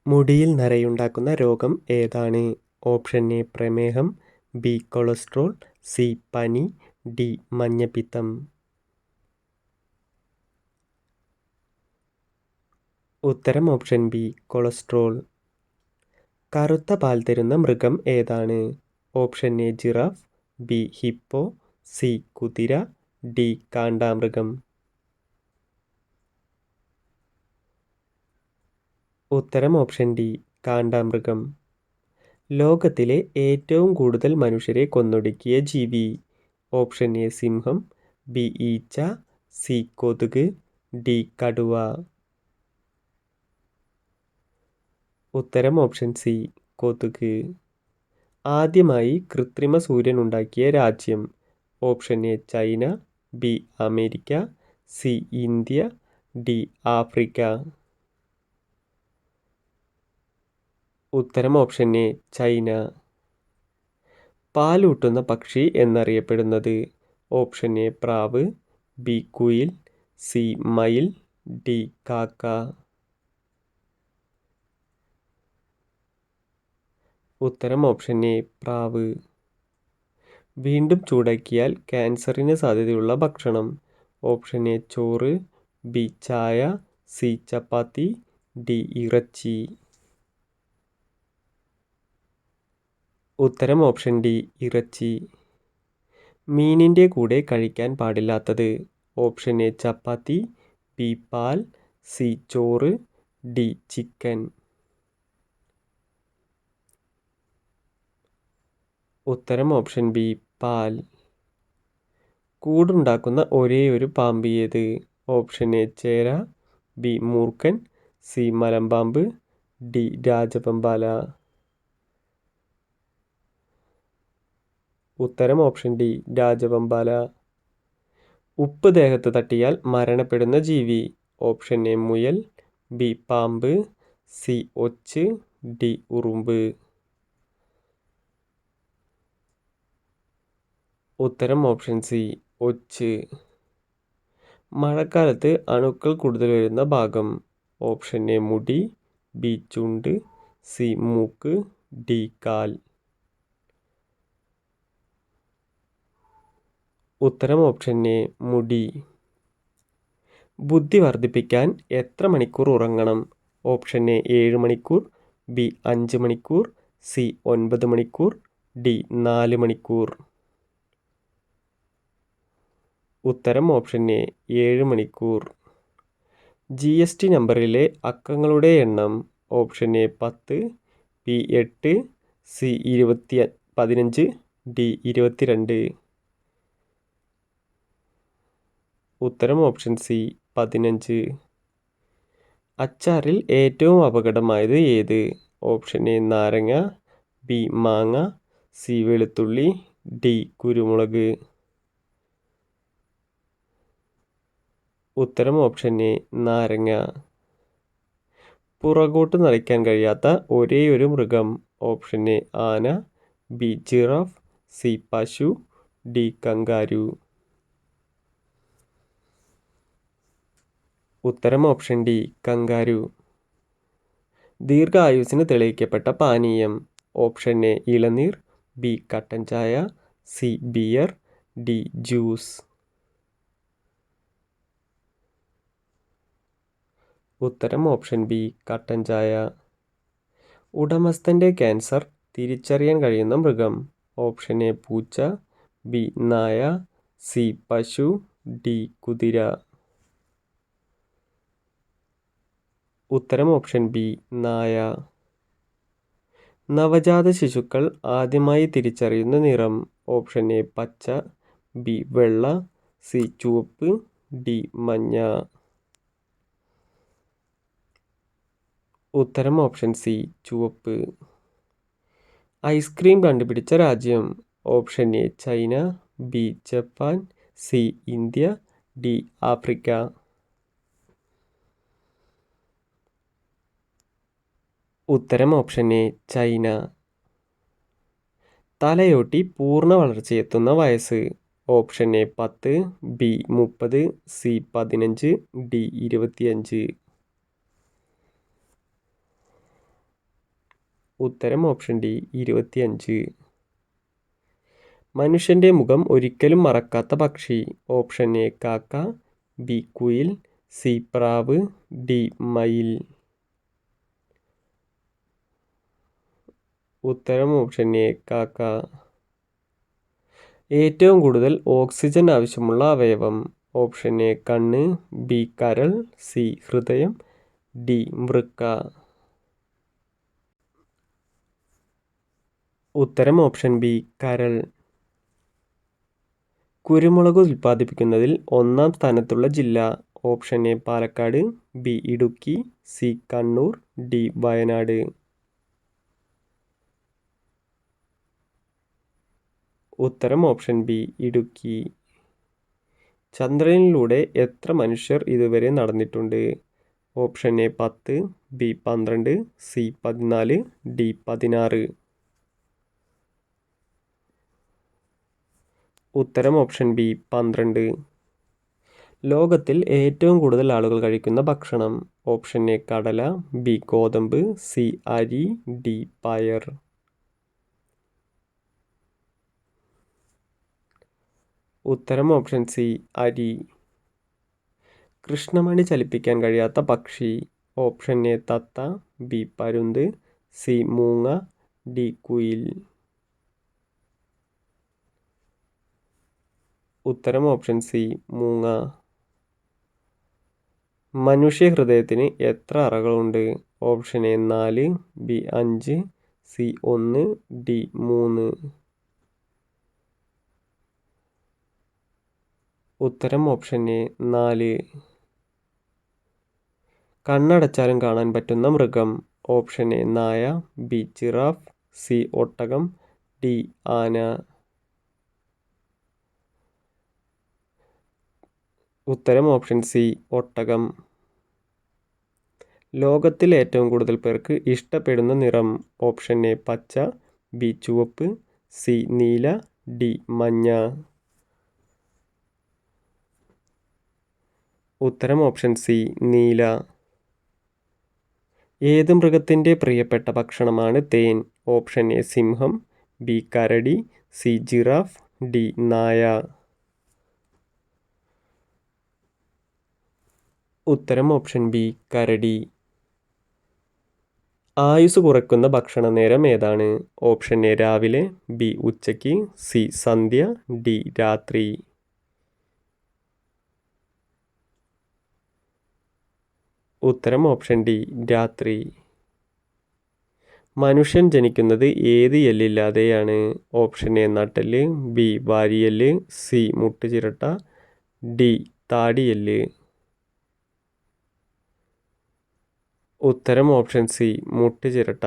മുടിയിൽ നരയുണ്ടാക്കുന്ന രോഗം ഏതാണ്? ഓപ്ഷൻ എ പ്രമേഹം, ബി കൊളസ്ട്രോൾ, സി പനി, ഡി മഞ്ഞപ്പിത്തം. ഉത്തരം ഓപ്ഷൻ ബി കൊളസ്ട്രോൾ. കറുത്ത പാൽ തരുന്ന മൃഗം ഏതാണ്? Option A giraffe, B Hippo, C കുതിര, ഡി കാണ്ടാമൃഗം. ഉത്തരം ഓപ്ഷൻ ഡി കാണ്ടാമൃഗം. ലോകത്തിലെ ഏറ്റവും കൂടുതൽ മനുഷ്യരെ കൊന്നൊടുക്കിയ ജീവി? ഓപ്ഷൻ എ സിംഹം, ബി ഈച്ച, സി കൊതുക്, ഡി കടുവ. ഉത്തരം ഓപ്ഷൻ സി കൊതുക്. ആദ്യമായി കൃത്രിമ സൂര്യൻ ഉണ്ടാക്കിയ രാജ്യം? Option A China, B America, C India, D Africa. ഉത്തരം ഓപ്ഷൻ എ ചൈന. പാലൂട്ടുന്ന പക്ഷി എന്നറിയപ്പെടുന്നത്? ഓപ്ഷൻ എ പ്രാവ്, ബി കുയിൽ, സി മയിൽ, ഡി കാക്ക. ഉത്തരം ഓപ്ഷൻ എ പ്രാവ്. വീണ്ടും ചൂടാക്കിയാൽ ക്യാൻസറിന് സാധ്യതയുള്ള ഭക്ഷണം? ഓപ്ഷൻ എ ചോറ്, ബി ചായ, സി ചപ്പാത്തി, ഡി ഇറച്ചി. ഉത്തരം ഓപ്ഷൻ ഡി ഇറച്ചി. മീനിൻ്റെ കൂടെ കഴിക്കാൻ പാടില്ലാത്തത്? ഓപ്ഷൻ എ ചപ്പാത്തി, ബി പാൽ, സി ചോറ്, ഡി ചിക്കൻ. ഉത്തരം ഓപ്ഷൻ ബി പാൽ. കൂടുണ്ടാക്കുന്ന ഒരേയൊരു പാമ്പ് ഏത്? ഓപ്ഷൻ എ ചേര, ബി മൂർഖൻ, സി മലമ്പാമ്പ്, ഡി രാജവെമ്പാല. ഉത്തരം ഓപ്ഷൻ ഡി രാജവെമ്പാല. ഉപ്പ് ദേഹത്ത് തട്ടിയാൽ മരണപ്പെടുന്ന ജീവി? ഓപ്ഷൻ എ മുയൽ, ബി പാമ്പ്, സി ഒച്ച്, ഡി ഉറുമ്പ്. ഉത്തരം ഓപ്ഷൻ സി ഒച്ച്. മഴക്കാലത്ത് അണുക്കൾ കൂടുതൽ വരുന്ന ഭാഗം? ഓപ്ഷൻ എ മുടി, ബി ചുണ്ട്, സി മൂക്ക്, ഡി കാൽ. ഉത്തരം ഓപ്ഷൻ എ മുടി. ബുദ്ധി വർദ്ധിപ്പിക്കാൻ എത്ര മണിക്കൂർ ഉറങ്ങണം? ഓപ്ഷൻ എ 7 മണിക്കൂർ, ബി 5 മണിക്കൂർ, സി 9 മണിക്കൂർ, ഡി 4 മണിക്കൂർ. ഉത്തരം ഓപ്ഷൻ എ 7 മണിക്കൂർ. GST നമ്പറിലെ അക്കങ്ങളുടെ എണ്ണം? Option A 10, B 8, C 15, D 22. ഉത്തരം ഓപ്ഷൻ സി 15. അച്ചാറിൽ ഏറ്റവും അപകടമായത് ഏത്? ഓപ്ഷൻ എ നാരങ്ങ, ബി മാങ്ങ, സി വെളുത്തുള്ളി, ഡി കുരുമുളക്. ഉത്തരം ഓപ്ഷൻ എ നാരങ്ങ. പുറകോട്ട് നയിക്കാൻ കഴിയാത്ത ഒരേയൊരു മൃഗം? ഓപ്ഷൻ എ ആന, ബി ജിറാഫ്, സി പശു, ഡി കങ്കാരു. ഉത്തരം ഓപ്ഷൻ ഡി കങ്കാരു. ദീർഘായുസ്സിന് തെളിയിക്കപ്പെട്ട പാനീയം? ഓപ്ഷൻ എ ഇളനീർ, ബി കട്ടൻ ചായ, സി ബിയർ, ഡി ജ്യൂസ്. ഉത്തരം ഓപ്ഷൻ ബി കട്ടൻ ചായ. ഉടമസ്ഥൻ്റെ ക്യാൻസർ തിരിച്ചറിയാൻ കഴിയുന്ന മൃഗം? ഓപ്ഷൻ എ പൂച്ച, ബി നായ, സി പശു, ഡി കുതിര. ഉത്തരം ഓപ്ഷൻ ബി നായ. നവജാത ശിശുക്കൾ ആദ്യമായി തിരിച്ചറിയുന്ന നിറം? ഓപ്ഷൻ എ പച്ച, ബി വെള്ള, സി ചുവപ്പ്, ഡി മഞ്ഞ. ഉത്തരം ഓപ്ഷൻ സി ചുവപ്പ്. ഐസ്ക്രീം കണ്ടുപിടിച്ച രാജ്യം? Option A China, B Japan, C India, D Africa. ഉത്തരം ഓപ്ഷൻ എ ചൈന. തലയോട്ടി പൂർണ്ണ വളർച്ചയെത്തുന്ന വയസ്സ്? Option A 10, B 30, C 15, D 25. ഉത്തരം ഓപ്ഷൻ ഡി 25. മനുഷ്യൻ്റെ മുഖം ഒരിക്കലും മറക്കാത്ത പക്ഷി. ഓപ്ഷൻ എ കാക്ക, ബി കുയിൽ, സി പ്രാവ്, ഡി മയിൽ. ഉത്തരം ഓപ്ഷൻ എ കാക്ക. ഏറ്റവും കൂടുതൽ ഓക്സിജൻ ആവശ്യമുള്ള അവയവം. ഓപ്ഷൻ എ കണ്ണ്, ബി കരൾ, സി ഹൃദയം, ഡി വൃക്ക. ഉത്തരം ഓപ്ഷൻ ബി കരൾ. കുരുമുളക് ഉൽപ്പാദിപ്പിക്കുന്നതിൽ ഒന്നാം സ്ഥാനത്തുള്ള ജില്ല. Option A Palakkad, B Idukki, C Kannur, D Wayanad. ഉത്തരം ഓപ്ഷൻ ബി ഇടുക്കി. ചന്ദ്രനിലൂടെ എത്ര മനുഷ്യർ ഇതുവരെ നടന്നിട്ടുണ്ട്? Option A 10, B 12, C 14, D 16. ഉത്തരം ഓപ്ഷൻ ബി 12. ലോകത്തിൽ ഏറ്റവും കൂടുതൽ ആളുകൾ കഴിക്കുന്ന ഭക്ഷണം. ഓപ്ഷൻ എ കടല, ബി ഗോതമ്പ്, സി അരി, ഡി പയർ. ഉത്തരം ഓപ്ഷൻ സി അരി. കൃഷ്ണമണി ചലിപ്പിക്കാൻ കഴിയാത്ത പക്ഷി. ഓപ്ഷൻ എ തത്ത, ബി പരുന്ത്, സി മൂങ്ങ, ഡി കുയിൽ. ഉത്തരം ഓപ്ഷൻ സി മൂങ്ങ. മനുഷ്യ ഹൃദയത്തിന് എത്ര അറകളുണ്ട്? Option A 4, B 5, C 1, D 3. ഉത്തരം ഓപ്ഷൻ എ 4. കണ്ണടച്ചാലും കാണാൻ പറ്റുന്ന മൃഗം. ഓപ്ഷൻ എ നായ, ബി ജിറാഫ്, സി ഒട്ടകം, ഡി ആന. ഉത്തരം ഓപ്ഷൻ സി ഒട്ടകം. ലോകത്തിൽ ഏറ്റവും കൂടുതൽ പേർക്ക് ഇഷ്ടപ്പെടുന്ന നിറം. ഓപ്ഷൻ എ പച്ച, ബി ചുവപ്പ്, സി നീല, ഡി മഞ്ഞ. ഉത്തരം ഓപ്ഷൻ സി നീല. ഏത് മൃഗത്തിൻ്റെ പ്രിയപ്പെട്ട ഭക്ഷണമാണ് തേൻ? ഓപ്ഷൻ എ സിംഹം, ബി കരടി, സി ജിറാഫ്, ഡി നായ. ഉത്തരം ഓപ്ഷൻ ബി കരടി. ആയുസ് കുറയ്ക്കുന്ന ഭക്ഷണ നേരം ഏതാണ്? ഓപ്ഷൻ എ രാവിലെ, ബി ഉച്ചയ്ക്ക്, സി സന്ധ്യ, ഡി രാത്രി. ഉത്തരം ഓപ്ഷൻ ഡി രാത്രി. മനുഷ്യൻ ജനിക്കുന്നത് ഏത് എല്ലില്ലാതെയാണ്? ഓപ്ഷൻ എ നട്ടെല്ല്, ബി വാരിയെല്ല്, സി മുട്ടുചിരട്ട, ഡി താടിയെല്ല്. ഉത്തരം ഓപ്ഷൻ സി മുട്ടുചിരട്ട.